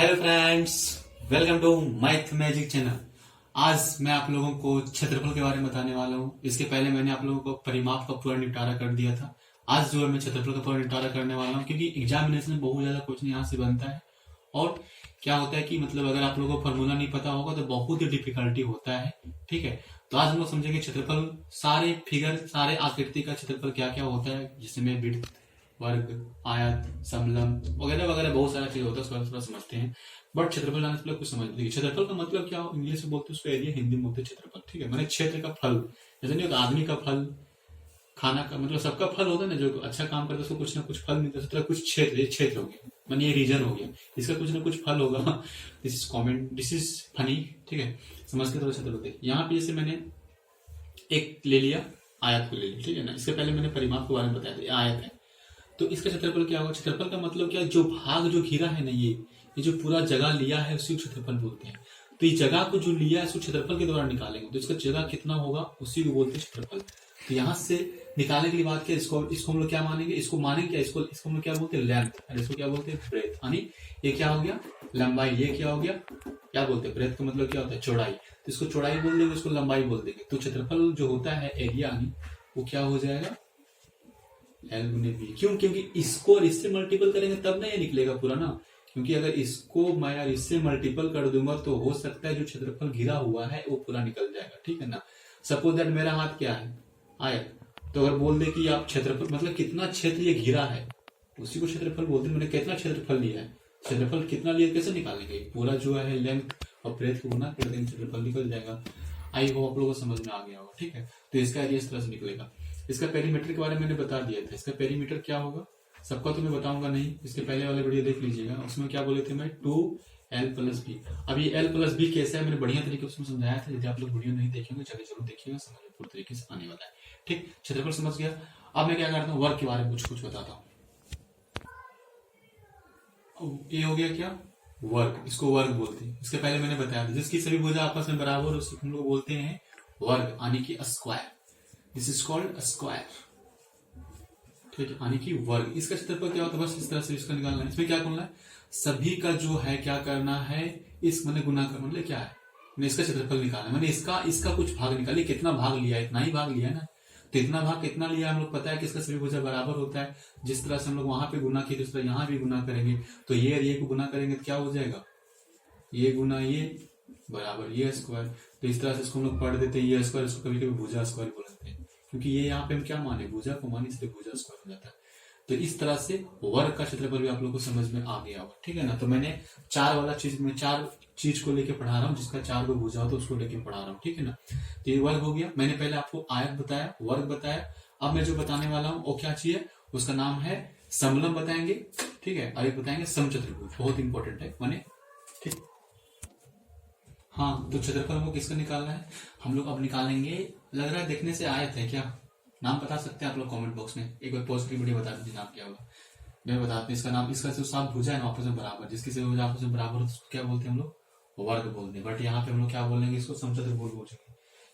Hello friends, welcome to math magic channel. आज मैं आप लोगों को क्षेत्रफल के बारे में बताने वाला हूँ। इसके पहले मैंने आप लोगों को परिमाप का पूरा निपटारा कर दिया था। आज जो है मैं क्षेत्रफल का पूरा निपटारा करने वाला हूँ, क्योंकि एग्जामिनेशन में बहुत ज्यादा क्वेश्चन यहाँ से बनता है। और क्या होता है कि मतलब अगर आप लोगों को फॉर्मूला नहीं पता होगा तो बहुत ही डिफिकल्टी होता है। ठीक है, तो आज हम लोग समझेंगे क्षेत्रफल, सारे फिगर, सारे आकृति का क्षेत्रफल क्या क्या होता है, जिसमें विड्थ, वर्ग, आयत, समलम वगैरह वगैरह बहुत सारा चीज होता है। उसके बाद थोड़ा समझते हैं। बट क्षेत्रफल जानने से पहले कुछ समझ लीजिए। क्षेत्रफल का मतलब क्या हो, इंग्लिश में बोलते हैं उसको एरिया, हिंदी में बोलते हैं क्षेत्रफल। ठीक है, मैंने क्षेत्र का फल, जैसे नहीं होता आदमी का फल, खाना का, मतलब सबका फल होता है ना, जो अच्छा काम करता है उसको कुछ ना कुछ फल मिलता है। तरह कुछ क्षेत्र, ये क्षेत्र हो गया, मानिए ये रीजन हो गया, इसका कुछ ना कुछ फल होगा। This is comment, this is funny. ठीक है, समझ के थोड़ा क्षेत्र होते हैं। यहाँ पे जैसे मैंने एक ले लिया, आयत को ले लिया। ठीक है ना, इसके पहले मैंने परिमाप के बारे में बताया था, ये आयत है। तो इसका क्षेत्रफल क्या होगा? क्षेत्रफल का मतलब क्या, जो भाग जो घिरा है ना, ये जो पूरा जगह लिया है उसी को क्षेत्रफल बोलते हैं। तो इस जगह को जो लिया है उसको क्षेत्रफल के द्वारा निकालेंगे, तो इसका जगह कितना होगा उसी को बोलते हैं क्षेत्रफल। तो यहाँ से निकालने के लिए बात किया, इसको हम लोग क्या मानेंगे, इसको मानेंगे क्या, इसको हम लोग क्या बोलते हैं, लेंथ, और इसको क्या बोलते हैं, ब्रेथ। यानी ये क्या हो गया, लंबाई, ये क्या हो गया, क्या बोलते हैं, ब्रेथ का मतलब क्या होता है, चौड़ाई। तो इसको चौड़ाई बोल देंगे, इसको लंबाई बोल देंगे। तो क्षेत्रफल जो होता है एरिया, वो क्या हो जाएगा, एल गुने बी। क्यों? क्योंकि इसको और इससे मल्टीपल करेंगे तब ना ये निकलेगा पूरा ना। क्योंकि अगर इसको मैं यार इससे मल्टीपल कर दूंगा तो हो सकता है जो क्षेत्रफल घिरा हुआ है वो पूरा निकल जाएगा। ठीक है ना, सपोज दैट मेरा हाथ क्या है, आयत। तो अगर बोल दे कि आप क्षेत्रफल मतलब कितना क्षेत्र ये घिरा है, उसी को क्षेत्रफल बोलते हैं। मैंने कितना क्षेत्रफल लिया है, क्षेत्रफल कितना लिया, कैसे निकालेंगे, पूरा जो है लेंथ और ब्रेथ को गुना कर देंगे, क्षेत्रफल निकल जाएगा। आई होप आप लोगों को समझ में आ गया होगा। ठीक है, तो इसका एरिया इस तरह से निकलेगा। इसका पेरीमीटर के बारे में मैंने बता दिया था। इसका पेरीमीटर क्या होगा, सबका तो मैं बताऊंगा नहीं, इसके पहले वाले वीडियो देख लीजिएगा, उसमें क्या बोले थे मैं, 2l+b। अब ये l+b कैसा है मैंने बढ़िया तरीके से समझाया था। यदि आप लोग वीडियो नहीं देखेंगे चलिए जरूर देखिएगा, समझ में पूरी तरीके से आने वाला है। ठीक, क्षेत्रफल समझ गया। अब मैं क्या करता हूँ, वर्ग के बारे में कुछ बताता हूँ। ये हो गया क्या, वर्ग, इसको वर्ग बोलते हैं। इसके पहले मैंने बताया था, जिसकी सभी भुजा आपस में बराबर उसको हम लोग बोलते हैं वर्ग, यानी कि square. This is called square. ठीक है, यानी कि वर्ग। इसका क्षेत्रफल क्या होता है, बस इस तरह से इसका निकालना है। इसमें क्या करना है, सभी का जो है क्या करना है, इस मैंने गुना कर, मतलब क्या है, मैंने इसका क्षेत्रफल निकालना है। मैंने इसका कुछ भाग निकालिए, कितना भाग लिया है, इतना ही भाग लिया है ना। तो इतना भाग कितना लिया हम लोग पता है कि इसका सभी भुजा बराबर होता है। जिस तरह से हम लोग वहां पे गुना किए उस तरह यहाँ भी गुना करेंगे। तो ये और ये को गुना करेंगे तो क्या हो जाएगा, ये गुना ये बराबर ये स्क्वायर। तो इस तरह से इसको हम लोग पढ़ देते हैं, ये स्क्वायर, इसको कभी कभी भुजा स्क्वायर बोलते हैं, क्योंकि ये यहाँ पे हम क्या माने, भुजा को माने, इसलिए भुजा स्क्वायर हो जाता है। तो इस तरह से वर्ग का क्षेत्रफल भी आप लोग को समझ में आ गया होगा। ठीक है ना, तो मैंने चार वाला चीज में चार चीज को लेके पढ़ा रहा हूँ, जिसका चार को भुजा हो तो उसको लेके पढ़ा रहा हूँ। ठीक है ना, तो ये वर्ग हो गया। मैंने पहले आपको आयत बताया, वर्ग बताया। अब मैं जो बताने वाला हूँ वो क्या चीज है, उसका नाम है समलम बताएंगे। ठीक है, और एक बताएंगे समचतुर्भुज, बहुत इंपॉर्टेंट है माने। ठीक, हाँ, तो क्षेत्रफल हमको किसका निकालना है, हम लोग अब निकालेंगे। लग रहा है देखने से आयत है क्या, नाम बता सकते हैं आप लोग कमेंट बॉक्स में। एक बार पॉज की वीडियो बता दीजिए नाम क्या होगा, मैं बताता हूँ। इसका नाम, इसका जो साफ भुजा है ना आपस में बराबर, जिसकी से भुजा आपस में बराबर हो उसको क्या बोलते हैं हम लोग, वर्ग बोलते हैं। बट यहाँ पे हम लोग क्या बोलेंगे, इसको समचतुर्भुज बोलेंगे।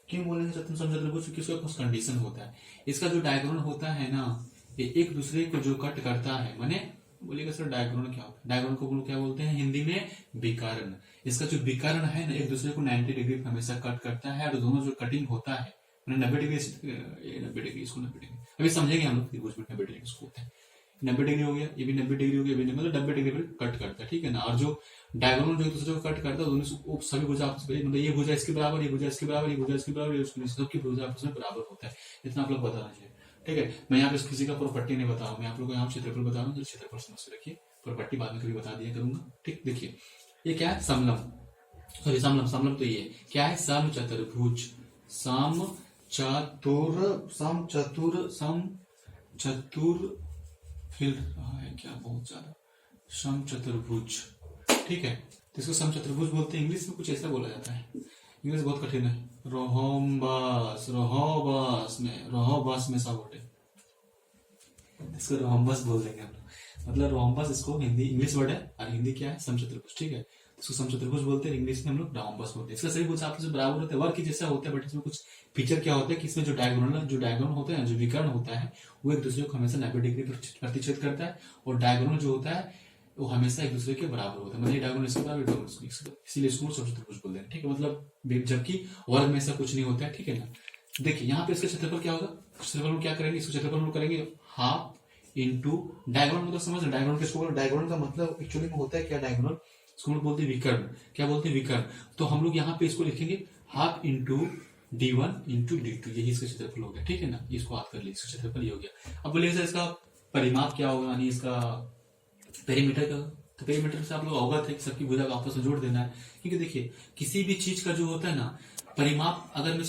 क्यों बोलेंगे समचतुर्भुज, क्योंकि इसका कुछ कंडीशन होता है। इसका जो डायगोनल होता है ना, ये एक दूसरे को जो कट करता है, माने बोलिएगा सर डायगोनल क्या होता है, डायगोनल को हम लोग क्या बोलते हैं हिंदी में, विकर्ण। इसका जो विकर्ण है ना, एक दूसरे को 90 डिग्री हमेशा कट करता है, और दोनों जो कटिंग होता है 90 डिग्री, 90 डिग्री, इसको 90 डिग्री, अभी समझेंगे हम लोग 90 डिग्री इसको होता है। 90 डिग्री हो गया, ये भी 90 डिग्री हो गया, मतलब 90 डिग्री पर कट करता है। ठीक है ना, और जो डायगोनल जो दूसरे को कट करता है दोनों सभी भुजा आपस में, मतलब ये भुजा इसके बराबर, ये भुजा इसके बराबर, ये भुजा इसके बराबर, सबकी भुजा आपस में बराबर होता है। इतना आप लोग बताना चाहिए। ठीक है, मैं यहाँ पे किसी का प्रॉपर्टी नहीं बता रहा हूँ, मैं आप लोग को यहाँ क्षेत्रफल बता रहा हूँ, क्षेत्रफल समझ के रखिए, प्रॉपर्टी बाद में कभी बता दिया करूंगा। ठीक, देखिए ये क्या है, समलम, सॉरी समलम, समलम तो ये क्या है, समचतुर्भुज, समचतुर फिर रहा है क्या बहुत ज्यादा, समचतुर्भुज। ठीक है, तो इसको समचतुर्भुज बोलते हैं। इंग्लिश में कुछ ऐसा बोला जाता है, इंग्लिश बहुत कठिन है, रोहम्बस, रोहबस में सब होते, इसको रोहम्बस बोल देंगे हम लोग। मतलब रोहम्बस इसको हिंदी, इंग्लिश वर्ड है, और हिंदी क्या है, समचतुर्भुज। ठीक है, इसको समचतुर्भुज बोलते हैं, इंग्लिश में हम लोग रोहम्बस बोलते हैं। इसका सभी कुछ आपस में बराबर होते हैं, वर्ग की जैसा होता है, बट इसमें कुछ फीचर क्या होता है कि इसमें जो डायगोनल होता है, जो विकर्ण होता है, वो एक दूसरे को हमेशा 90 डिग्री प्रतिच्छेद करता है, और डायगोनल जो होता है वो हमेशा एक दूसरे के बराबर होता है, मतलब डायगोनल इसके बराबर, डायगोनल इसीलिए इसको समचतुर्भुज बोल देंगे, ठीक है। मतलब जबकि वर्ग में ऐसा कुछ नहीं होता है, ठीक है ना। देखिए यहाँ पे इसका क्षेत्रफल क्या होगा, क्षेत्रफल में क्या करेंगे, इसको क्षेत्रफल में करेंगे हाफ इंटू डायगोनल, मतलब समझ रहे डायगोनल किसको बोलते हैं, डायगोनल का मतलब एक्चुअली में होता है क्या, डायगोनल इसको हम बोलते हैं विकर्ण, क्या बोलते हैं विकर्ण। तो हम लोग यहाँ पे इसको लिखेंगे half into d1 into d2, यही इसका क्षेत्रफल हो गया, ठीक है ना। इसको याद कर लीजिए, इसका क्षेत्रफल ये हो गया। अब बोलिए सर इसका परिमाप क्या होगा, यानी इसका पेरीमीटर का, तो पेरीमीटर से आप लोग अवगत है कि सबकी भुजा को आपस में जोड़ देना है, क्योंकि देखिए किसी भी चीज का जो होता है ना परिमाप, अगर मैं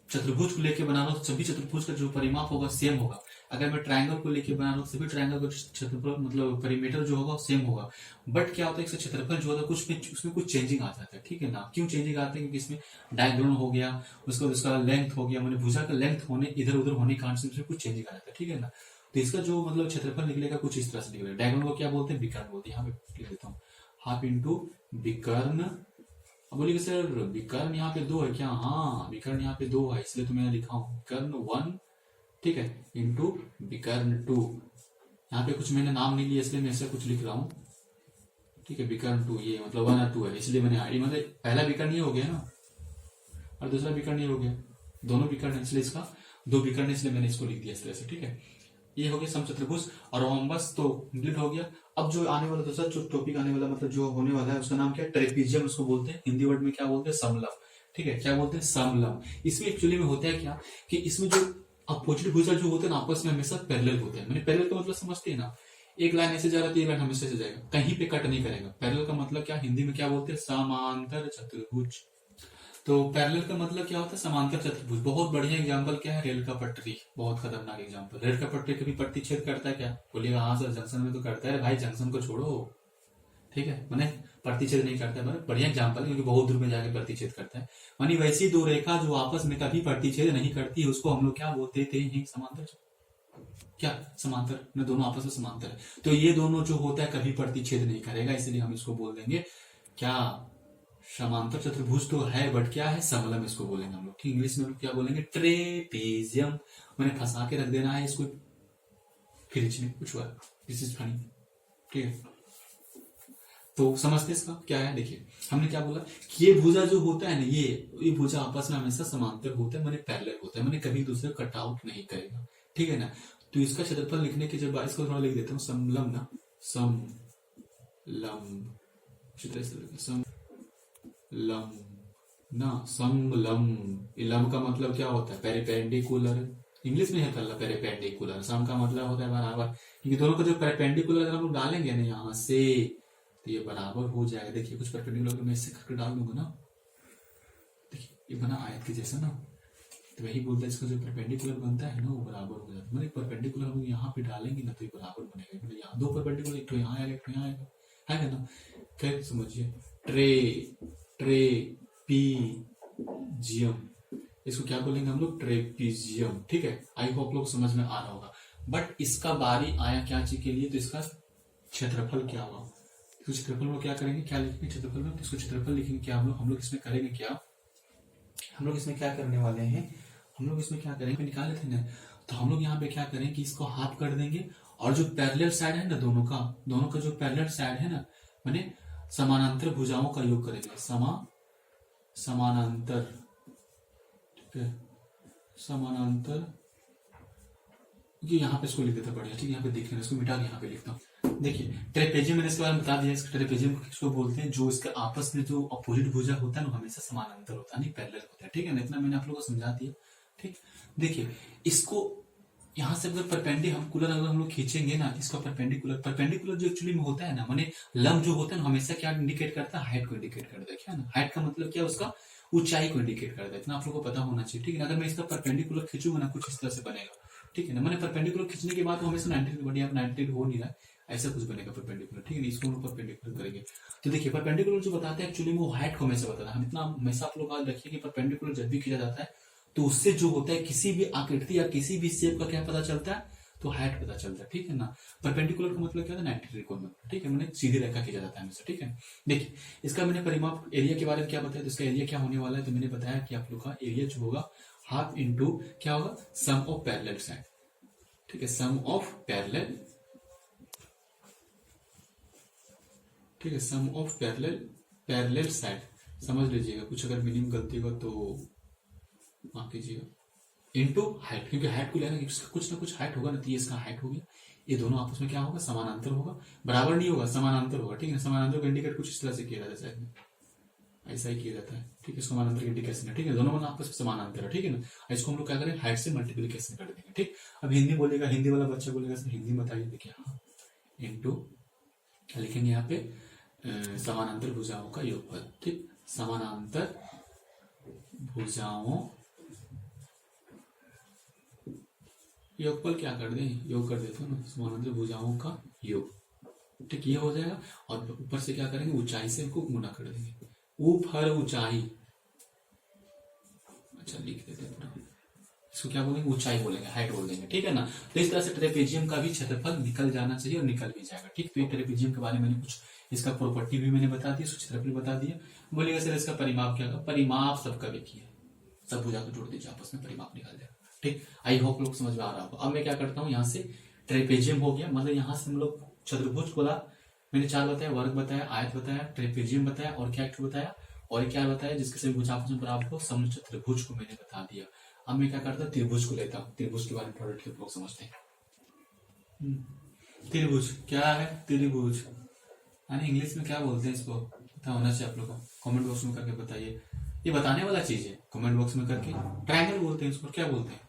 चतुर्भुज को लेके बना रहा हूँ तो सभी चतुर्भुज का जो परिमाप होगा सेम होगा। अगर मैं ट्रायंगल को लेके बना रहा हूँ सभी ट्रायंगल का क्षेत्रफल मतलब परिमीटर जो होगा सेम होगा। बट क्या होता है, क्षेत्रफल जो होता है कुछ उसमें कुछ चेंजिंग आ जाता है, ठीक है ना। क्यों चेंजिंग आते हैं, क्योंकि इसमें डायगोनल हो गया, उसका उसका लेंथ हो गया, मैंने भुजा का लेंथ होने इधर उधर होने के कारण से उसमें कुछ चेंजिंग आ जाता है, ठीक है ना। तो इसका जो मतलब क्षेत्रफल निकलेगा कुछ इस तरह से निकलेगा। डायगोनल को क्या बोलते हैं, विकर्ण बोलते हैं। यहाँ पे लिख देता हूँ हाफ इंटू विकर्ण। अब बोलिए सर विकर्ण यहाँ पे 2 है क्या, हाँ विकर्ण यहाँ पे 2 है, इसलिए तो मैंने लिखा हूँ विकर्ण 1, ठीक है, इंटू विकर्ण 2। यहाँ पे कुछ मैंने नाम नहीं लिया इसलिए मैं ऐसा कुछ लिख रहा हूँ, ठीक है। विकर्ण 2 ये मतलब 1 और 2 है, इसलिए मैंने आई मतलब पहला विकर्ण ये हो गया ना और दूसरा विकर्ण ये हो गया, दोनों विकर्ण है इसलिए इसका 2 विकर्ण है, इसलिए मैंने इसको लिख दिया इस तरह से, ठीक है। ये हो गया समचतुर्भुज और रोम्बस तो कंप्लीट हो गया। अब जो आने वाला दूसरा जो टॉपिक आने वाला मतलब जो होने वाला है उसका नाम क्या है, ट्रेपीजियम उसको बोलते हैं, हिंदी वर्ड में क्या बोलते हैं, समलम, ठीक है। क्या बोलते हैं, समलम। इसमें एक्चुअली में होता है क्या कि इसमें जो अपोजिट भुजा जो होते हैं ना आपस में हमेशा पैरेलल होते हैं। मैंने पैरेलल का मतलब समझते हैं ना, एक लाइन ऐसे जा रहा है तो एक लाइन हमेशा से जाएगा, कहीं पे कट नहीं करेगा। पैरेलल का मतलब क्या, हिंदी में क्या बोलते हैं, समांतर चतुर्भुज। तो पैरेलल का मतलब क्या होता है, समांतर चतुर्भुज। बहुत बढ़िया एग्जांपल क्या है, रेल का पटरी, बहुत खतरनाक एग्जांपल। रेल का पटरी कभी पट्टी छेद करता है क्या, बोलिएगा हाँ सर जंक्शन में तो करता है, भाई जंक्शन को छोड़ो, ठीक है, मैंने प्रतिच्छेद नहीं करता है, बढ़िया एग्जांपल है क्योंकि बहुत दूर में जाके प्रतिच्छेद करता है। मानी वैसी दो रेखा जो आपस में कभी प्रतिच्छेद नहीं करती उसको हम लोग क्या बोलते थे, समांतर, क्या समांतर में दोनों आपस में समांतर है। तो ये दोनों जो होता है कभी प्रतिच्छेद नहीं करेगा, इसलिए हम इसको बोल देंगे क्या, समांतर चतुर्भुज तो है बट क्या है, समलम इसको बोलेंगे हम लोग, ठीक। इंग्लिश में हम क्या बोलेंगे, ट्रेपेजियम। मैंने फंसा के रख देना है इसको, फिर इसमें कुछ हुआ, दिस इज फनी, ठीक है। तो समझते इसका क्या है, देखिए हमने क्या बोला कि ये भुजा जो होता है ना, ये भुजा आपस में हमेशा समांतर होता है, मैंने पैरेलल होता है, मैंने कभी दूसरे को कट आउट नहीं करेगा, ठीक है ना। तो इसका क्षेत्रफल लिखने के जब इसको थोड़ा लिख देता हूँ, समलम ना, समलम, समलम ना, समलम। लम का मतलब क्या होता है, पेरिपेंडिकुलर, इंग्लिश में है पहला पेरिपेंडिकुलर। सम का मतलब होता है बराबर, क्योंकि दोनों का जो पेरिपेंडिकुलर हम लोग डालेंगे ना यहाँ से तो ये बराबर हो जाएगा। देखिए कुछ परपेंडिकुलर मैं इससे करके डाल दूंगा ना, देखिए ये बना आयत के जैसा ना, तो वही बोलता है इसका जो परपेंडिकुलर बनता है ना वो बराबर हो जाता है। मतलब परपेंडिकुलर हम यहाँ पे डालेंगे ना तो ये बराबर बनेगा, मतलब यहाँ 2 परपेंडिकुलर, एक तो यहाँ आएगा एक तो यहाँ आएगा, है ना। क्या समझिए, ट्रेपीजियम, इसको क्या बोलेंगे हम लोग, ट्रेपीजियम, ठीक है। आई होप लोग समझ में आ रहा होगा। बट इसका बारी आया क्या चीज के लिए, तो इसका क्षेत्रफल क्या हुआ, तो क्षेत्रफल में क्या करेंगे, क्या लिखेंगे क्षेत्रफल में, इसको क्षेत्रफल लिखेंगे क्या हम लोग इसमें करेंगे क्या, हम लोग इसमें क्या करने वाले हैं, हम लोग इसमें क्या करेंगे, निकाले थे ना, तो हम लोग यहाँ पे क्या करेंगे कि इसको हाफ कर देंगे और जो पैरेलल साइड है ना दोनों का जो पैरेलल साइड है ना, माने समानांतर भुजाओं का योग करेंगे, समानांतर, ठीक है, समानांतर, ये यहाँ पे इसको लिख देता बढ़िया, ठीक है। यहाँ पे देख लेना, इसको मिटा के यहाँ पे लिखता हूँ। देखिए ट्रेपेजियम मैंने इसके बारे में बता दिया, ट्रेपेजियम किसको बोलते हैं, जो इसके आपस में जो अपोजिट भुजा होता है ना हमेशा समानांतर होता है, नहीं पैरेलल होता है, ठीक है ना। इतना मैंने आप लोगों को समझा दिया, ठीक। देखिए इसको यहाँ से अगर परपेंडिकुलर अगर हम लोग खींचेंगे ना, इसका परपेंडिकुलर जो एक्चुअली में होता है ना, माने लंब जो होता है ना हमेशा क्या इंडिकेट करता है, हाइट को इंडिकेट करता है, क्या ना, हाइट का मतलब क्या, उसका ऊंचाई को इंडिकेट करता है। इतना आप लोगों को पता होना चाहिए, ठीक है। अगर मैं इसका परपेंडिकुलर खींचूंगा ना कुछ इस तरह से बनेगा, ठीक है ना। मैंने परपेंडिकुलर खींचने के बाद वो हमेशा 90 डिग्री, 90 डिग्री हो नहीं रहा है, ऐसा कुछ बनेगा परपेंडिकुलर, ठीक है। इसको हम लोग परपेंडिकुलर करेंगे। तो देखिए परपेंडिकुलर जो बताते हैं एक्चुअली वो हाइट को हमेशा बताता है। हम इतना हमेशा आप लोग याद रखिए कि परपेंडिकुलर जब भी किया जाता है तो उससे जो होता है किसी भी आकृति या किसी भी शेप का क्या पता चलता है, तो हाइट पता चलता है, ठीक है ना। परपेंडिकुलर का मतलब क्या होता है, 90 डिग्री कोण में, ठीक है, मैंने सीधी रेखा किया जाता है हमेशा, ठीक है। देखिए इसका मैंने परिमाप एरिया के बारे में क्या बताया, तो इसका एरिया क्या होने वाला है, तो मैंने बताया कि आप लोग का एरिया जो होगा हाफ इंटू क्या होगा, सम ऑफ पैरेलल साइड, ठीक है, सम ऑफ पैरेलल ठीक है, सम ऑफ पैरेलल साइड, समझ लीजिएगा, कुछ अगर मीनिंग गलती हो तो माफ कीजिएगा, इनटू हाइट, क्योंकि हाइट को लेना इसका कुछ ना कुछ हाइट होगा ना, तो ये इसका हाइट हो गया, ये दोनों आपस में क्या होगा, समानांतर होगा, बराबर नहीं होगा, समानांतर होगा, ठीक है। समानांतर को इंडिकेट कुछ इस तरह से किया जाता है, शायद ऐसा ही किया जाता है, ठीक है। समानांतर इंडिकेशन है, ठीक है, दोनों आपस में समानांतर है, ठीक है ना। इसको हम लोग क्या करें, हाइट से मल्टीप्लीकेशन कर देंगे, ठीक। अब हिंदी बोलेगा, हिंदी वाला बच्चा बोलेगा सर हिंदी बताइए, देखिए हाँ, इंटू लिखेंगे यहाँ पे समानांतर भुजाओं का योगफल, ठीक। समानांतर भुजाओं योगफल क्या कर दें, योग कर देते हो ना, समानांतर भुजाओं का योग, ठीक, ये हो जाएगा। और ऊपर से क्या करेंगे, ऊंचाई से इनको गुना कर देंगे, ऊपर ऊंचाई, अच्छा लिख देते हैं पूरा, इसको क्या बोलेंगे, ऊंचाई बोलेंगे, हाइट बोल देंगे, ठीक है ना। तो इस तरह से ट्रेपेजियम का भी क्षेत्रफल निकल जाना चाहिए और निकल भी जाएगा, ठीक। तो ये ट्रेपेजियम के बारे में मैंने कुछ इसका प्रॉपर्टी भी मैंने बता दी, क्षेत्रफल बता दिया। बोलिएगा सर इसका परिमाप क्या, परिमाप सबका देखिए, सब भुजा को जोड़ दीजिए आपस में, परिमाप निकल जाएगा, ठीक। आई होप लोग समझ में आ रहा होगा। अब मैं क्या करता हूँ, यहाँ से ट्रेपेजियम हो गया, मतलब यहाँ से हम लोग चतुर्भुज बोला, मैंने चार बताया, वर्ग बताया, आयत बताया, ट्रेपेजियम बताया, और क्या बताया, और क्या बताया, जिसके सभी भुजा आपस में बराबर हो, समचतुर्भुज त्रिभुज को मैंने बता दिया। अब मैं क्या करता हूँ, त्रिभुज को लेता हूँ, त्रिभुज के बारे में थोड़ा लोग समझते हैं। त्रिभुज क्या है, त्रिभुज यानी इंग्लिश में क्या बोलते हैं, इसको पता होना चाहिए आप लोग को, कमेंट बॉक्स में करके बताइए, ये बताने वाला चीज है, कमेंट बॉक्स में करके। ट्राइंगल बोलते हैं इसको, क्या बोलते हैं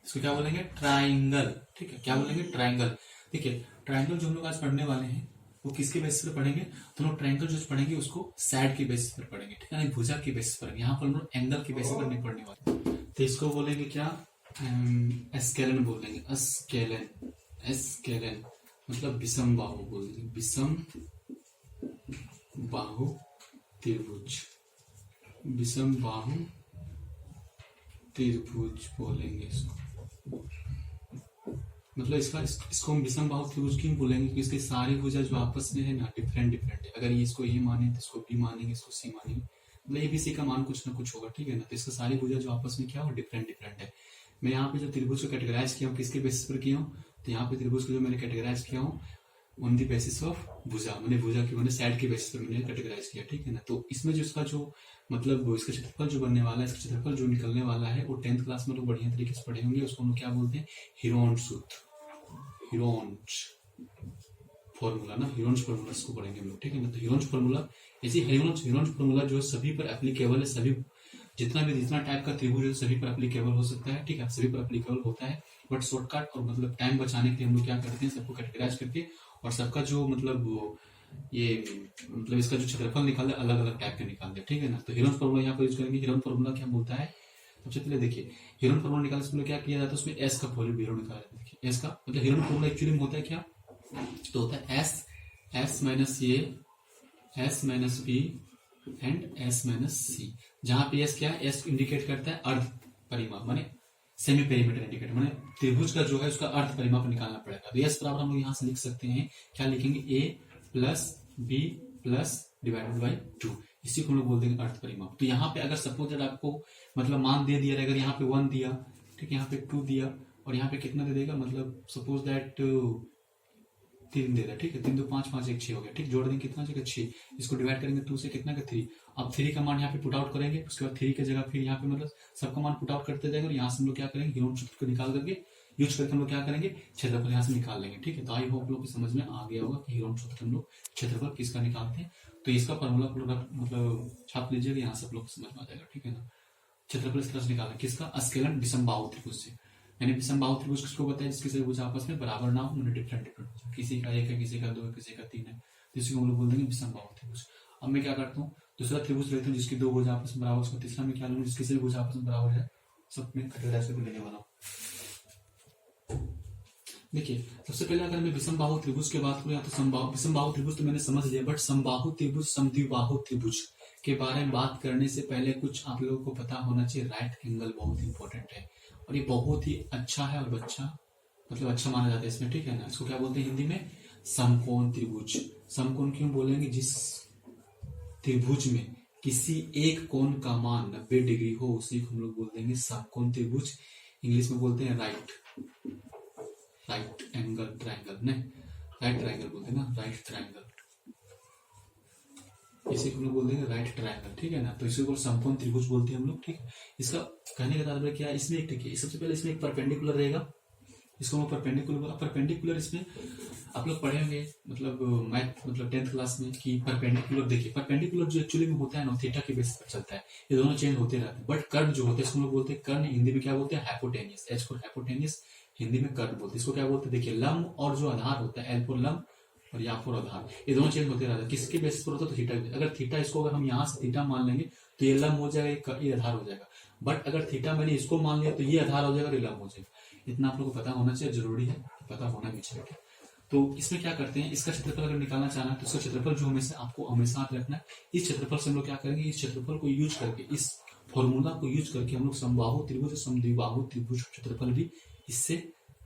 इसको, क्या बोलेंगे, ट्राइंगल, ठीक है, क्या बोलेंगे, ट्राइंगल। ठीक है, ट्राइंगल जो हम लोग आज पढ़ने वाले हैं वो किसके बेसिस पर पढ़ेंगे, तो हम लोग ट्राइंगल जो पढ़ेंगे उसको साइड के बेसिस पर पढ़ेंगे, ठीक है, भुजा के बेसिस पर, यहाँ पर हम लोग एंगल के बेसिस पर नहीं पढ़ने वाले। तो इसको बोलेंगे क्या, एस्केलन बोलेंगे, एस्केलन, एस्केलन मतलब विषम बाहु बोलेंगे, विषम बाहु त्रिभुज, विषम बाहु त्रिभुज बोलेंगे इसको, मतलब इसको हम विषम बाहु त्रिभुज क्यों बोलेंगे, क्योंकि इसके सारे भुजा जो आपस में है ना डिफरेंट डिफरेंट है, अगर ये इसको ए माने तो इसको बी मानेंगे, इसको सी मानेंगे, मतलब ए बी सी का मान कुछ ना कुछ होगा, ठीक है ना। तो इसका सारी भुजा जो आपस में क्या हो, डिफरेंट डिफरेंट है। मैं यहाँ पे जो त्रिभुज को कैटेगराइज किया हूँ किसके बेसिस पर किया हूँ, तो यहाँ पे त्रिभुज को जो मैंने कैटेगराइज किया हूँ ऑन द बेसिस ऑफ भुजा, मैंने भुजा की मैंने साइड के बेसिस पर मैंने कैटेगराइज किया, ठीक है ना। तो इसमें जो इसका जो मतलब इसका क्षेत्रफल जो बनने वाला है, इसका क्षेत्रफल जो निकलने वाला है वो 10th क्लास में लोग बढ़िया तरीके से पढ़े होंगे, उसको हम लोग क्या बोलते हैं, हीरोन्स सूत्र, हीरोन्स फॉर्मूला ना, हीरोन्स फॉर्मूला इसको पढ़ेंगे हम लोग, ठीक है ना। तो हीरोन्स फॉर्मूला ऐसी हीरोन्स फॉर्मूला जो सभी पर एप्लीकेबल है, सभी जितना टाइप का त्रिभुज है सभी पर एप्लीकेबल हो सकता है, ठीक है, सभी पर एप्लीकेबल होता है, बट शॉर्टकट और मतलब टाइम बचाने के लिए हम लोग क्या करते हैं, सबको कैटेगराइज करके और सबका जो मतलब ये मतलब इसका जो क्षेत्रफल निकाल दे अलग अलग टाइप के निकाल दे, ठीक है ना। तो हीरोन्स फॉर्मूला यहाँ पर यूज करेंगे। हीरोन फॉर्मूला क्या बोलता है, सबसे पहले देखिए हीरोन फॉर्मूला निकालने से क्या किया जाता है, उसमें एस का वैल्यू जीरो निकाला जाता है। देखिए एस का मतलब हीरोन फॉर्मूला एक्चुअली में होता है क्या, तो होता है S minus A, S minus B and S minus C, जहां पे एस क्या है, एस इंडिकेट करता है अर्ध परिमाप, माने सेमी पेरीमीटर इंडिकेटर, माने त्रिभुज का जो है उसका अर्ध परिमाप निकालना पड़ेगा। तो एस बराबर हम लोग यहाँ से लिख सकते हैं, क्या लिखेंगे, A plus B plus divided by 2, इसी को हम लोग बोल देंगे अर्ध परिमाप। तो यहाँ पे अगर सपोज दैट आपको मतलब मान दे दिया, अगर यहाँ पे 1 दिया, ठीक है, यहाँ पे 2 दिया और यहाँ पे कितना दे देगा, मतलब सपोज दैट 3 दे रहा, ठीक है, 3 2 5 5 1 6 हो गया, ठीक, जोड़ देंगे कितना जगह 6, इसको डिवाइड करेंगे 2 से कितना का 3, अब 3 का मान यहाँ पे पुट आउट करेंगे, उसके बाद 3 की जगह फिर यहाँ पे मतलब सबका मान पुट आउट करते जाएंगे और यहाँ से हम लोग क्या करेंगे, हीरोन सूत्र को निकाल करके यूज करके हम लोग क्या करेंगे, क्षेत्रफल यहाँ से निकाल लेंगे, ठीक है। तो आई होप लोग की समझ में आ गया होगा कि हीरोन सूत्र हम लोग क्षेत्रफल किसका निकालते हैं। तो इसका फॉर्मूला मतलब छाप लीजिएगा, यहाँ से आप लोग समझ में आ जाएगा, ठीक है ना। क्षेत्रफल इस तरह से निकालना किसका, अस्केलन विषम बाहु त्रिभुज से, यानी विषम बाहु त्रिभुज किसको बताया, जिसके सभी भुजा आपस में बराबर ना हो, डिफरेंट डिफरेंट, किसी का 1 है, किसी का 2 है, किसी का 3 है, जिसको हम लोग बोल देंगे विषम बाहु त्रिभुज। अब मैं क्या करता हूँ, दूसरा त्रिभुज लेता हूँ जिसकी 2 भुजा आपस में बराबर, उसको तीसरा में क्या लूंगा, जिसकी सभी भुजा आपस में बराबर है, सब में कैटेगराइज करके लेने वाला हूँ। देखिए सबसे पहले अगर मैं विषम बाहु त्रिभुज की बात करूँ, तो विषम बाहु त्रिभुज तो मैंने समझ लिया, बट समबाहु त्रिभुज समद्विबाहु त्रिभुज के बारे में बात करने से पहले कुछ आप लोगों को पता होना चाहिए, राइट एंगल बहुत इंपॉर्टेंट है और ये बहुत ही अच्छा है और बच्चा मतलब अच्छा माना जाता है इसमें, ठीक है ना। इसको क्या बोलते हैं हिंदी में, समकोण त्रिभुज। समकोण क्यों बोलेंगे, जिस त्रिभुज में किसी एक कोण का मान 90 डिग्री हो उसी को हम लोग बोल देंगे समकोण त्रिभुज, इंग्लिश में बोलते हैं राइट एंगल ट्राइंगल, नहीं राइट ट्राइंगल बोलते हैं ना, राइट ट्राइंगल, इसी को हम लोग बोल देंगे राइट ट्रायंगल, ठीक है ना। तो इसी को समकोण त्रिभुज बोलते हैं हम लोग, ठीक है। इसका कहने का तात्पर्य क्या है, इसमें एक देखिए सबसे पहले इसमें एक परपेंडिकुलर रहेगा, इसको हम परपेंडिकुलर, परपेंडिकुलर इसमें आप लोग पढ़े होंगे मतलब मैथ मतलब 10th क्लास में कि परपेंडिकुलर, देखिए परपेंडिकुलर जो एक्चुअली में होता है ना थीटा के बेस पर चलता है, ये दोनों चेंज होते रहते हैं। बट कर्ण जो होते हैं इसको हम लोग बोलते हैं कर्ण, हिंदी में क्या बोलते हैं hypotenuse, H for hypotenuse, Hindi में कर्ण बोलते हैं। इसको क्या बोलते हैं, देखिए लंब और जो आधार होता है, एल फॉर लंब और या फॉर आधार, ये दोनों चेंज होते रहते हैं। किसके बेसिस पर होता है, तो थीटा। अगर थीटा इसको अगर हम यहाँ से थीटा मान लेंगे तो ये लंब हो जाएगा, ये आधार हो जाएगा। बट अगर थीटा मैंने इसको मान लिया तो ये आधार हो जाएगा, ये लंब हो जाएगा। इतना आप लोग को पता होना चाहिए, जरूरी है, पता होना भी चाहिए। तो इसमें क्या करते हैं, इसका क्षेत्रफल अगर निकालना चाहना है तो इसका क्षेत्रफल जो हमेशा आपको हमेशा याद रखना है, इस क्षेत्रफल से हम लोग क्या करेंगे, इस क्षेत्रफल को यूज करके, इस फॉर्मूला को यूज करके हम लोग समबाहु त्रिभुज और समद्विबाहु त्रिभुज क्षेत्रफल भी इससे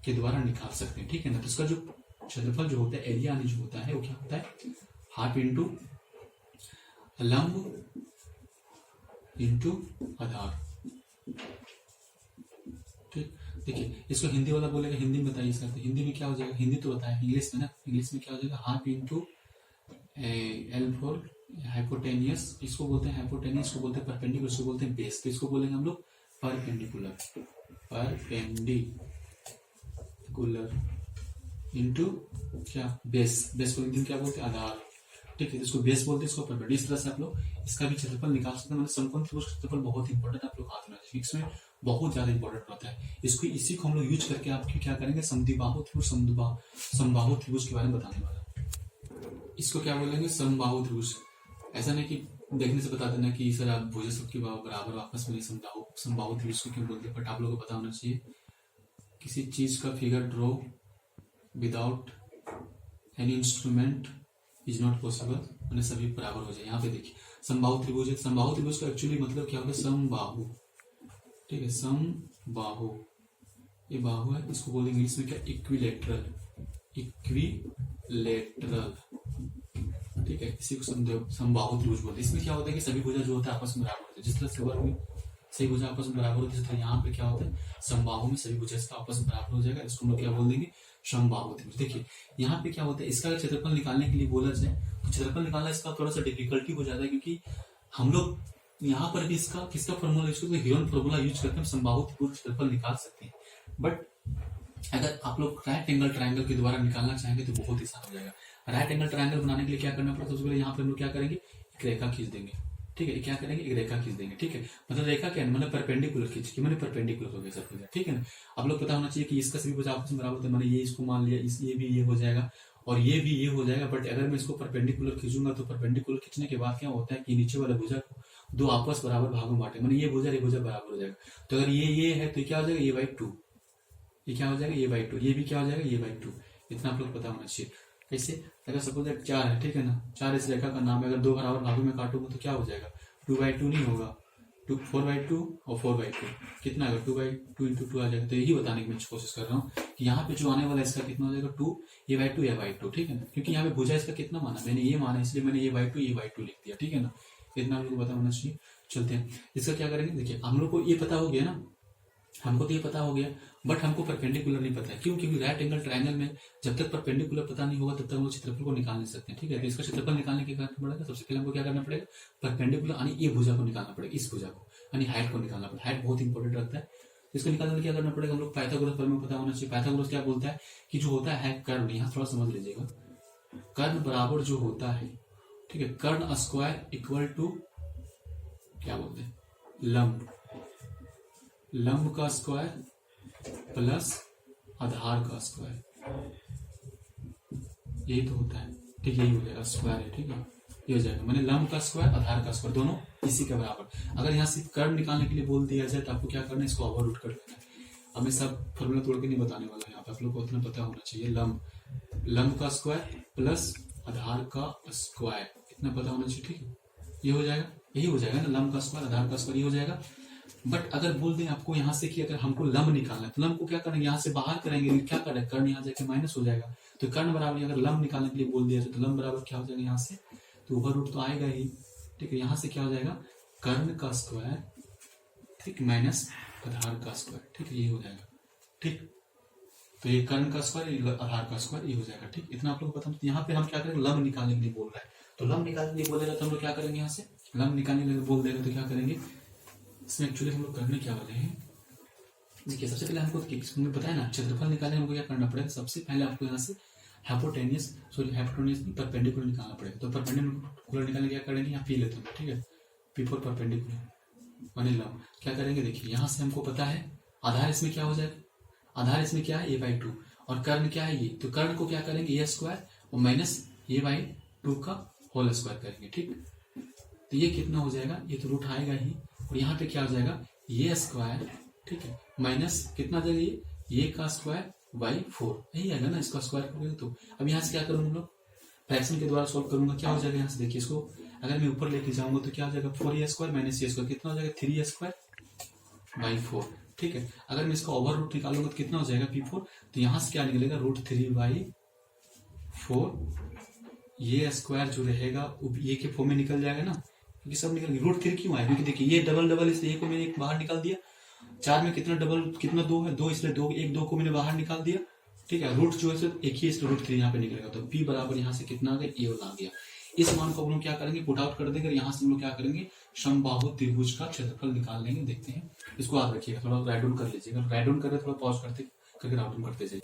के द्वारा निकाल सकते हैं, ठीक है ना। तो इसका जो क्षेत्रफल जो होता है, एरिया जो होता है वो क्या होता है, हाफ इंटू लंब इंटू आधार, ठीक। देखिए इसको हिंदी वाला बोलेगा, हिंदी में बताइए सर, तो हिंदी में क्या हो जाएगा, हिंदी तो बताया, इंग्लिश में ना, इंग्लिश में क्या हो जाएगा, half into L for hypotenuse, इसको बोलते हैं हाइपोटेनियस, इसको बोलते हैं परपेंडिकुलर, इसको बोलते हैं बेस। तो इसको बोलेंगे हम लोग परपेंडिकुलर, परपेंडिकुलर इंटू क्या, बेस, बेस को हिंदी में क्या बोलते हैं आधार, ठीक है। इसको बेस बोलते हैं, इसको परपेंडिकुलर। इस तरह से आप लोग इसका भी क्षेत्रफल निकाल सकते हैं। मतलब समकोण त्रिभुज क्षेत्रफल बहुत इंपॉर्टेंट, आप लोग हाथ में फिक्स में बहुत ज्यादा इंपॉर्टेंट होता है। इसको इसी को हम लोग यूज करके आपकी क्या करेंगे, समद्विबाहु त्रिभुज समबाहु त्रिभुज के बारे में बताने वाला। इसको क्या बोलेंगे, समबाहु त्रिभुज। ऐसा नहीं कि देखने से बता देना कि सर आप भुजा सबके बराबर आपस में समबाहु त्रिभुज को क्यों बोलते हैं, बट आप लोगों को पता होना चाहिए किसी चीज का figure draw without any instrument is not possible, मैंने सभी बराबर हो जाए। यहाँ पे देखिए समबाहु त्रिभुज है, समबाहु त्रिभुज का एक्चुअली मतलब क्या होगा, समबाहु, ठीक है, समबाहु, ये बाहु है, इसको बोलेंगे इंग्लिश में क्या, इक्विलेटरल, इक्विलेटरल, ठीक है। इसी को समबाहु त्रिभुज बोलते हैं। इसमें क्या होता है कि सभी भुजा जो होता है आपस में बराबर होते हैं, जिस तरह से वर्ग में सही भुजा आपस में बराबर होती है, तो यहाँ पे क्या होता है, समबाहु में सभी भुजा इसका आपस में बराबर हो जाएगा, इसको हम लोग क्या बोल देंगे, समबाहु त्रिभुज। देखिए यहाँ पे क्या होता है, इसका क्षेत्रफल निकालने के लिए बोला जाए तो क्षेत्रफल निकालना इसका थोड़ा सा डिफिकल्टी हो जाता है, क्योंकि हम लोग यहाँ पर भी इसका किसका फॉर्मूला यूज करते हैं, ह्यून फॉर्मूला यूज करके हम समबाहु त्रिभुज क्षेत्रफल निकाल सकते हैं। बट अगर आप लोग राइट एंगल ट्रायंगल के द्वारा निकालना चाहेंगे तो बहुत आसान हो जाएगा। राइट एंगल ट्रायंगल बनाने के लिए क्या करना पड़ता है, सबसे पहले यहाँ पे हम लोग क्या करेंगे, एक रेखा खींच देंगे, ठीक है। क्या करेंगे, एक रेखा खींच देंगे, ठीक है। मतलब रेखा क्या है, मतलब परपेंडिकुलर खींच के, मैंने परपेंडिकुलर हो गया सब कुछ, ठीक है ना। आप लोग पता होना चाहिए कि इसका सभी भुजा आपस में बराबर होता है, मैंने ये इसको मान लिया, ये भी ये हो जाएगा और ये भी ये हो जाएगा। बट अगर मैं इसको परपेंडिकुलर खींचूंगा तो परपेंडिकुलर खींचने के बाद क्या होता है कि नीचे वाला भुजा को दो आपस बराबर भागों में बांटे, मैंने ये भुजा बराबर हो जाएगा। तो अगर ये है तो क्या हो जाएगा, ये बाई टू, ये क्या हो जाएगा, ये बाई टू, ये भी क्या हो जाएगा, ये बाई टू। इतना आप लोग पता होना चाहिए। कैसे, अगर सपोज 4 है, ठीक है ना, 4 इस रेखा का नाम है, अगर दो बराबर भागों में काटूंगा तो क्या हो जाएगा, 2/2 नहीं होगा, 4/2 और 4/2 कितना आएगा, 2/2 इंटू 2 आ जाएगा। तो यही बताने की मैं कोशिश कर रहा हूँ कि यहाँ पे जो आने वाला इसका कितना हो जाएगा, 2 ये बाई टू, ये बाई टू, ठीक है ना। क्योंकि यहाँ पे भुजा इसका कितना माना, मैंने ये माना, इसलिए मैंने ये बाई टू लिख दिया, ठीक है ना। इतना हम लोग पता होना चाहिए। चलते हैं, इसका क्या करेंगे, देखिए हम लोग को ये पता हो गया ना, हमको तो ये पता हो गया, बट हमको परपेंडिकुलर नहीं पता है। क्यों, क्योंकि राइट एंगल ट्रायंगल में जब तक परपेंडिकुलर पता नहीं होगा तब तक हम लोग क्षेत्रफल को निकाल नहीं सकते, ठीक है। तो इसका क्षेत्रफल निकालने के करना पड़ेगा, सबसे पहले हमको क्या करना पड़ेगा, परपेंडिकुलर यानी ये भुजा को निकालना पड़ेगा, इस भुजा को यानी हाइट को निकालना पड़ेगा। हाइट बहुत इंपॉर्टेंट रखता है, इसको निकालने में क्या करना पड़ेगा, हम लोग पाइथागोरस प्रमेय पता होना चाहिए। पाइथागोरस क्या बोलता है कि जो होता है कर्ण, यहाँ थोड़ा समझ लीजिएगा, कर्ण बराबर जो होता है, ठीक है, कर्ण स्क्वायर इक्वल टू क्या बोलते हैं, लंब, लंब का स्क्वायर प्लस आधार का स्क्वायर, यही तो होता है, ठीक है, यही हो जाएगा, स्क्वायर है, ठीक है, ये हो जाएगा। मैंने लंब का स्क्वायर आधार का स्क्वायर दोनों इसी के बराबर। अगर यहाँ सिर्फ कर्ण निकालने के लिए बोल दिया जाए तो आपको क्या करना है, इसको ओवर रूट कर देना है। अब मैं सब फॉर्मूला तोड़ के नहीं बताने वाला, यहाँ पे आप लोग को उतना पता होना चाहिए, लंब का स्क्वायर प्लस आधार का स्क्वायर, इतना पता होना चाहिए, ठीक है। ये हो जाएगा, यही हो जाएगा ना, लंब का स्क्वायर आधार का स्क्वायर, ये हो जाएगा। बट अगर बोल दें आपको यहाँ से कि अगर हमको लंब निकालना है तो लंब को क्या करेंगे, यहाँ से बाहर करेंगे, क्या करें, कर्ण यहाँ जाके माइनस हो जाएगा, तो कर्ण बराबर, अगर लंब निकालने के लिए बोल दिया जाए तो लंब बराबर क्या हो जाएगा, यहाँ से तो ओवर रूट तो आएगा ही, ठीक है। यहाँ से क्या हो जाएगा, कर्ण का स्क्वायर, ठीक, माइनस आधार का स्क्वायर, ठीक है, ये हो जाएगा, ठीक। तो ये कर्ण का स्क्वायर, आधार का स्क्वायर, ये हो जाएगा, ठीक। इतना आप लोग को पता। यहाँ पे हम क्या करेंगे, लंब निकालने के लिए बोल रहा है तो लंब निकालने के लिए बोलेगा तो हम लोग क्या करेंगे, यहाँ से लंब निकालने के लिए बोल देगा तो क्या करेंगे, इसमें एक्चुअली हम लोग करने क्या वाले हैं। देखिए सबसे पहले हमको हमें बताया ना क्षेत्रफल निकालने हमको क्या करना पड़ेगा, सबसे पहले आपको यहाँ से हाइपोटेनियस परपेंडिकुलर निकालना पड़ेगा। तो परपेंडिकुलर निकालने क्या करेंगे, यहाँ पी लेते हैं, ठीक है, पी फॉर परपेंडिकुलर माने लंब। क्या करेंगे, देखिए यहाँ से हमको पता है आधार इसमें क्या हो जाएगा, आधार इसमें क्या है a/2 और कर्ण क्या है ये, तो कर्ण को क्या करेंगे a² और माइनस a/2 का होल स्क्वायर करेंगे, ठीक। तो ये कितना हो जाएगा, ये तो रूट आएगा ही, और यहाँ पे क्या हो जाएगा a², ठीक है, माइनस कितना आ जाएगा ये a²/4, यही आएगा ना, इसका स्क्वायर करोगे तो। अब यहाँ से क्या करूंगा हम लोग, फ्रैक्शन के द्वारा सॉल्व करूंगा, क्या हो जाएगा यहाँ से, देखिए इसको अगर मैं ऊपर लेके जाऊंगा तो क्या हो जाएगा 4a² माइनस a², कितना हो जाएगा 3a²/4, ठीक है। अगर मैं इसका ओवर रूट निकालूंगा तो कितना हो जाएगा p4, तो यहां से क्या निकलेगा √3/4, a² जो रहेगा ये के फॉर्म में निकल जाएगा ना, क्योंकि सब निकल गया। √3 क्यों आया, क्योंकि देखिए ये डबल इसलिए को मैंने एक बाहर निकाल दिया, 4 में कितना डबल कितना 2 है, 2 इसलिए 2 को मैंने बाहर निकाल दिया, ठीक है। रूट जो है सिर्फ एक ही, इसलिए √3 यहाँ पे निकलेगा, तो p बराबर यहाँ से कितना आ गया a आ गया। इस मान को हम लोग क्या करेंगे, पुट आउट कर देंगे, यहाँ से हम लोग क्या करेंगे समबाहु त्रिभुज का क्षेत्रफल निकाल लेंगे। देखते हैं, इसको याद रखिएगा, थोड़ा राइट डाउन कर लीजिएगा, राइट डाउन कर रहे थोड़ा पॉज करके राइट डाउन करते जाइए।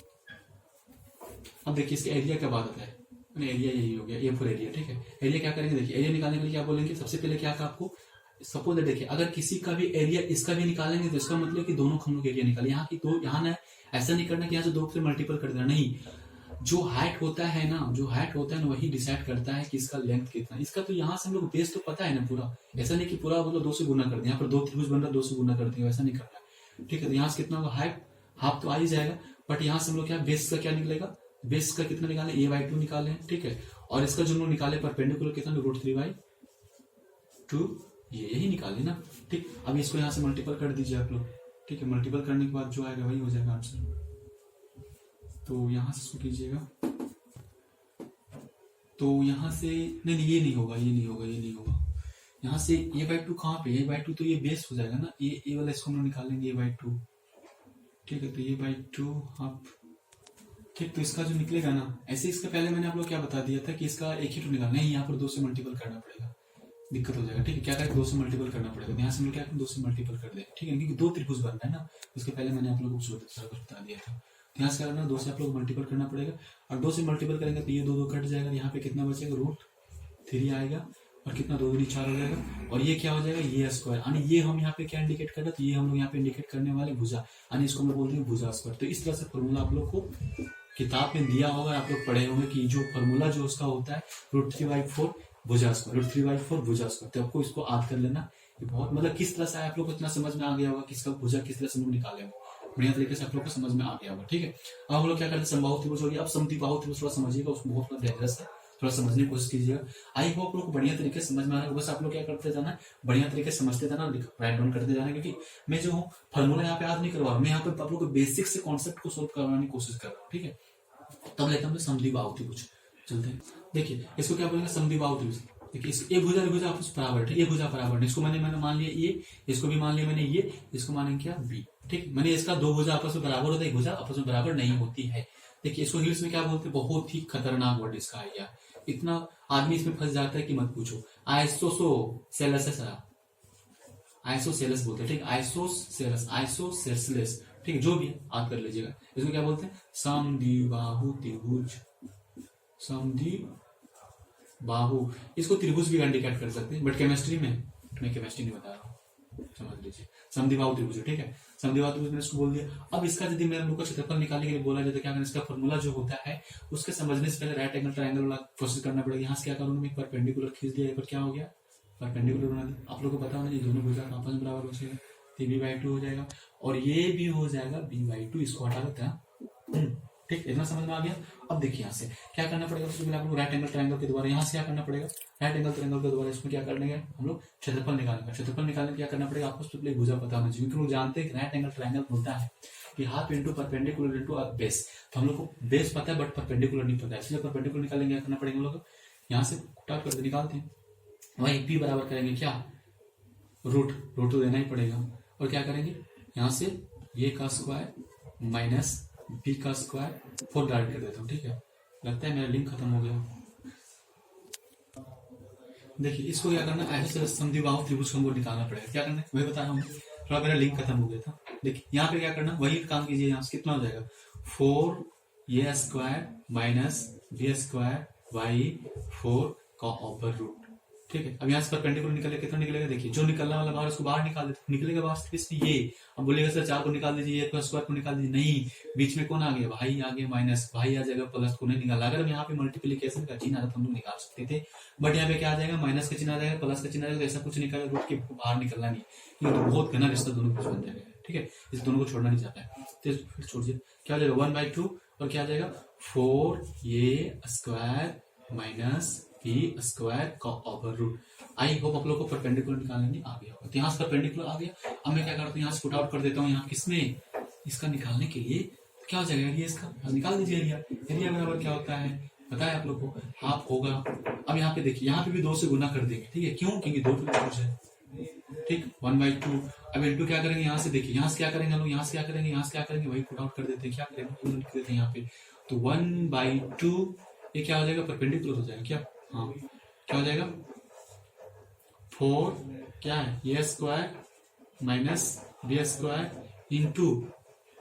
अब देखिए इसके एरिया क्या बात है, एरिया यही हो गया A4 एरिया, ठीक है। एरिया क्या करेंगे, देखिए एरिया निकालने के लिए क्या बोलेंगे, सबसे पहले क्या आपको सपोज देखिए अगर किसी का भी एरिया इसका भी निकालेंगे तो इसका मतलब कि दोनों हम लोग एरिया निकाले, यहाँ की तो यहाँ ना ऐसा नहीं करना कि यहाँ से 2 से मल्टीपल कर देना, नहीं, जो हाइट होता है ना, वही डिसाइड करता है कि इसका लेंथ कितना है। इसका तो यहाँ से हम लोग बेस तो पता है ना पूरा, ऐसा नहीं कि पूरा मतलब 2 से गुना कर दें, यहाँ पर 2 त्रिभुज बन रहा है 2 से गुना कर देंगे, वैसा नहीं करना है, ठीक है। तो यहाँ से कितना होगा, हाइट हाफ तो आ ही जाएगा, बट यहाँ से हम लोग क्या बेस का क्या निकलेगा, बेस का कितना निकाले a/2 निकाले हैं, ठीक है। और इसका जो हम लोग निकाले परपेंडिकुलर कितना √3/2, ये यही निकाले ना, ठीक। अब इसको यहाँ से मल्टीपल कर दीजिए आप लोग, ठीक है। मल्टीपल करने के बाद जो आएगा वही हो जाएगा आंसर। तो यहां से इसको कीजिएगा, तो यहां से नहीं ये नहीं होगा, यहाँ से a/2 कहाँ पे, a/2 तो ये बेस हो जाएगा ना, ये वाला इसको हम लोग निकालेंगे a/2, ठीक है। तो a/2 हाफ, ठीक। तो इसका जो निकलेगा ना, ऐसे इसका पहले मैंने आप लोग क्या बता दिया था कि इसका एक ही टू निकालना है, यहाँ पर 2 से मल्टीपल करना पड़ेगा, दिक्कत हो जाएगा, ठीक है। क्या करें 2 से मल्टीपल करना पड़ेगा, यहाँ से हम लोग क्या 2 से मल्टीपल कर दें, ठीक है, क्योंकि 2 त्रिभुज बनना है ना, उसके पहले मैंने आप लोग को बता दिया था। यहाँ से क्या करना, 2 से आप लोग मल्टीपल करना पड़ेगा, और 2 से मल्टीपल करेंगे तो ये 2 कट जाएगा, यहाँ पे कितना बचेगा √3 आएगा, और कितना 2 दूनी 4 हो जाएगा, और ये क्या हो जाएगा a², यानी ये हम यहाँ पे क्या इंडिकेट कर रहे हैं, तो ये हम लोग यहाँ पे इंडिकेट करने वाले भुजा, यानी इसको हम लोग बोलते हैं भुजा स्क्वायर। तो इस तरह से फॉर्मूला आप लोग को किताब में दिया होगा, आप लोग पढ़े होंगे कि जो फॉर्मूला जो उसका होता है √3/4 भुजा स्क्वायर, √3/4 भुजा स्क्वायर। तो आपको इसको याद कर लेना, बहुत मतलब किस तरह से आप लोग को इतना समझ में आ गया होगा कि इसका भुजा किस तरह से हम लोग निकाले होंगे, बढ़िया तरीके से आप लोग को समझ में आ गया होगा, ठीक है। अब हम लोग क्या करते हैं, समबाहु त्रिभुज हो गया। अब समद्विबाहु त्रिभुज थोड़ा समझिएगा, उसको बहुत डेंजरस है, थोड़ा समझने की कोशिश कीजिएगा। आई होप लोग बढ़िया तरीके से समझ में आ रहा है, बस आप लोग क्या करते जाना, बढ़िया तरीके से समझते जाना, राइट डाउन करते जाना, क्योंकि मैं जो हूँ फॉर्मूला यहाँ पे याद नहीं करवा रहा हूँ, मैं यहाँ पे आप लोग को बेसिक से कॉन्सेप्ट को सोल्व करवाने की कोशिश कर रहा हूँ, ठीक है। तब लेते हैं समद्विबाहु त्रिभुज, चलते हैं। देखिए इसको क्या बोलेंगे, समद्विबाहु त्रिभुज। देखिए एक भुजा आपस बराबर, ठीक, एक भुजा बराबर, इसको मैंने मान लिया ये, इसको भी मान लिया मैंने ये, इसको मानेंगे क्या b, ठीक। मैंने इसका 2 भुजा आपस में बराबर होता है, एक भुजा आपस में बराबर नहीं होती है। देखिए इसको इंग्लिश में क्या बोलते हैं, बहुत ही खतरनाक वर्ड इसका है यार, इतना आदमी इसमें फंस जाता है कि मत पूछो। आइसोसेलेस बोलते हैं, ठीक, आइसोसेलेस, ठीक है, जो भी याद कर लीजिएगा। इसको क्या बोलते हैं, समद्विबाहु त्रिभुज, समद्विबाहु। इसको त्रिभुज भी इंडिकेट कर सकते हैं, बट केमिस्ट्री में मैं केमिस्ट्री नहीं बता रहा हूँ, समझ लीजिए। समद्विबाहु त्रिभुज, ठीक है, समद्विबाहु त्रिभुज मैंने इसको बोल दिया। अब इसका यदि मेरे लोग का क्षेत्रफल निकालने के लिए बोला जाए तो क्या करना, इसका फॉर्मूला जो होता है उसके समझने से पहले राइट एंगल ट्रायंगल वाला प्रोसेस करना पड़ेगा। यहाँ से क्या करूंगा, मैं परपेंडिकुलर खींच दिया, पर क्या हो गया, परपेंडिकुलर बना दिया। आप लोग को पता होना चाहिए दोनों भुजा आपस में बराबर हो जाएगा, तो b/2 हो जाएगा, और ये भी हो जाएगा b/2, इसको हटा देते हैं, ठीक, इतना समझ में आ गया। अब देखिए यहाँ से क्या करना पड़ेगा, सबसे पहले आप लोग राइट एंगल ट्रायंगल के द्वारा यहाँ से क्या करना पड़ेगा, राइट एंगल ट्रायंगल के द्वारा इसमें क्या करने हैं हम लोग, क्षेत्रफल निकालेंगे। क्षेत्रफल निकालने क्या करना पड़ेगा, आपको सबसे पहले भुजा पता होना चाहिए, क्योंकि लोग जानते हैं कि राइट एंगल ट्रायंगल होता है कि half into perpendicular into base. तो हम लोग को बेस पता है बट परपेंडिकुलर नहीं पता है, इसलिए परपेंडिकुलर निकालेंगे क्या करना पड़ेगा हम लोग, यहाँ से उठा कर निकालते हैं, वही p बराबर करेंगे क्या, रूट तो देना ही पड़ेगा, और क्या करेंगे यहाँ से a का स्क्वायर माइनस b का स्क्वायर 4 डायरेक्ट कर देता हूँ, ठीक है। लगता है मेरा लिंक खत्म हो गया, देखिए इसको क्या करना, ऐसे समद्विबाहु त्रिभुज को हमको निकालना पड़ेगा। क्या करना है वही बताया हमने, थोड़ा मेरा लिंक खत्म हो गया था। देखिए यहाँ पे क्या करना, वही काम कीजिए। यहाँ से कितना हो जाएगा, 4a² माइनस b² बाई 4 का ओवर रूट। ठीक है, अब यहाँ से परपेंडिकुलर निकलेगा, कितना निकलेगा, देखिए जो निकलने वाला बाहर उसको बाहर निकाल देते, निकलेगा बाहर से किसने, ये। अब बोलेगा सर 4 को निकाल दीजिए, ये स्क्वायर को निकाल दीजिए, नहीं, बीच में कौन आ गया, भाई आ गया, माइनस भाई आ जाएगा, प्लस को नहीं निकाला। अगर यहाँ पे मल्टीप्लीकेशन का चिन्ह आता तो हम लोग निकाल सकते थे, बट यहाँ पे क्या आ जाएगा, माइनस का चिन्ह आ जाएगा, प्लस का चिन्ह आ जाएगा, ऐसा कुछ निकालेगा, रूट के बाहर निकलना नहीं, ये तो बहुत घना रिश्ता दोनों के बीच बन जाएगा। ठीक है, इस दोनों को छोड़ना नहीं चाहता है तो फिर छोड़िए, क्या हो जाएगा 1/2 और क्या आ जाएगा 4a² माइनस b² का ओवर रूट। आई होप आप लोग को परपेंडिकुलर निकालने नहीं आ गया होगा। तो यहाँ से परपेंडिकुलर आ गया, अब मैं क्या करता हूँ यहाँ से पुट आउट कर देता हूँ, यहाँ किसमें, इसका निकालने के लिए क्या हो जाएगा, एरिया इसका निकाल दीजिए। एरिया एरिया बराबर क्या होता है पता है आप लोग को, हाफ होगा। अब यहाँ पे देखिए, यहाँ पे भी 2 से गुना कर देंगे, ठीक है, क्यों, क्योंकि 2 त्रिभुज है, ठीक, 1/2। अब इंटू क्या करेंगे, यहाँ से देखिए, यहाँ से क्या करेंगे हम लोग, यहाँ से क्या करेंगे, यहाँ से क्या करेंगे, वही पुट आउट कर देते हैं, क्या करेंगे लिख देते हैं यहाँ पे। तो 1/2 ये क्या हो जाएगा, परपेंडिकुलर हो जाएगा क्या, हाँ क्या हो जाएगा 4 क्या है a² minus b² into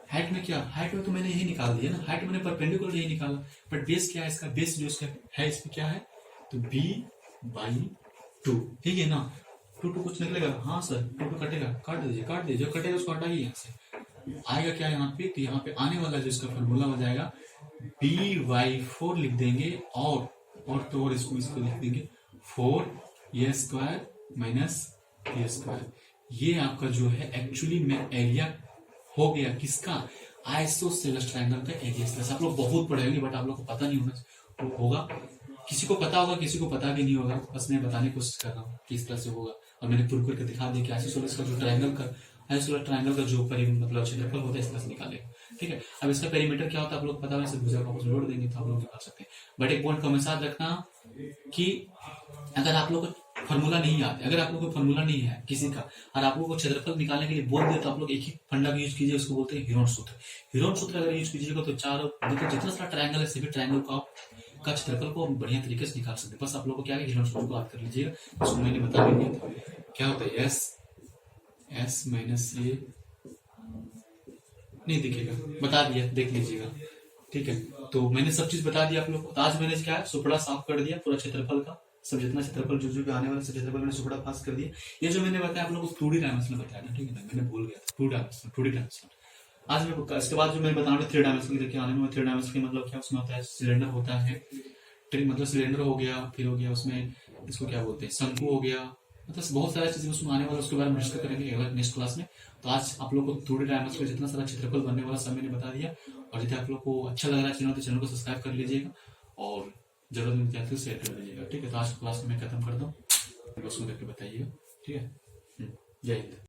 height में क्या, हाइट में तो मैंने यही निकाल दिया ना, हाइट मैंने परपेंडिकुलर यही निकाला, बट बेस क्या है इसका, बेस जो इसका है इसमें क्या है, तो b/2, ठीक है ना। 2 कुछ निकलेगा, हाँ सर 2 कटेगा, काट दीजिए, जो कटेगा उसको हटाइए यहाँ से। आएगा क्या यहाँ पे, तो यहाँ पे आने वाला जो इसका फॉर्मूला हो जाएगा b/4 लिख देंगे, और इसको लिख देंगे 4a² माइनस b²। ये आपका जो है एक्चुअली में एरिया हो गया किसका, आइसोसेलेस ट्रायंगल का एरिया। आप लोग बहुत पढ़े होंगे बट आप लोग को पता नहीं होगा, किसी को पता होगा, किसी को पता भी नहीं होगा, बस मैं बताने की कोशिश कर रहा हूँ किस तरह से होगा। और मैंने प्रूव करके दिखा दिया कि आइसोसेलेस का जो ट्रायंगल का जो मतलब क्षेत्रफल होता है इस तरह से निकालेगा। ठीक है, अब इसका पेरीमीटर क्या होता है आप लोग पता है, भुजा वापस जोड़ देंगे तो आप लोग निकाल सकते हैं। बट एक पॉइंट को हमेशा रखना कि अगर आप लोग को फॉर्मूला नहीं आता, अगर आप लोग को फॉर्मूला नहीं है किसी का, और आप लोग को क्षेत्रफल निकालने के लिए बोल दिया, तो आप लोग एक ही फंडा भी यूज कीजिए, उसको बोलते हैं हीरोन सूत्र। हीरोन सूत्र अगर यूज कीजिएगा तो देखो जितना सारा ट्रायंगल है सभी ट्रायंगल का क्षेत्रफल को बढ़िया तरीके से निकाल सकते हैं। बस आप लोग को क्या है, हीरोन सूत्र को याद कर लीजिएगा, इसको मैंने बता भी दिया था क्या होता है, एस माइनस ए नहीं दिखेगा, बता दिया, देख लीजिएगा। ठीक है, तो मैंने सब चीज बता दिया आप लोग को। तो आज मैंने क्या है, सुपड़ा साफ कर दिया पूरा क्षेत्रफल का, सब जितना क्षेत्रफल जो भी आने वाला क्षेत्रफल मैंने सुपड़ा पास कर दिया। ये जो मैंने बताया आप लोग को 2D डायमेंशन बताया ना, ठीक है ना, मैंने भूल गया था 2D डायमेंशन। आज मैं इसके बाद जो मैं बताऊंगा 3 डायमेंशन देखिए आने में। 3 डायमेंशन का मतलब क्या, उसमें होता है सिलेंडर होता है, मतलब सिलेंडर हो गया, फिर हो गया उसमें इसको क्या बोलते हैं, शंकु हो गया, मतलब बहुत सारी चीजें उसमें आने वाला, उसके बारे में डिस्कस करेंगे अगला नेक्स्ट क्लास में। तो आज आप लोग को 2D डायमेंशन में जितना सारा क्षेत्रफल बनने वाला सब मैंने बता दिया। और यदि आप लोग को अच्छा लग रहा है चैनल तो चैनल को सब्सक्राइब कर लीजिएगा और जरूरत में विद्यार्थियों शेयर कर दीजिएगा। ठीक है, तो आज क्लास में मैं खत्म कर दूँ, उसको करके बताइएगा। ठीक है, जय हिंद।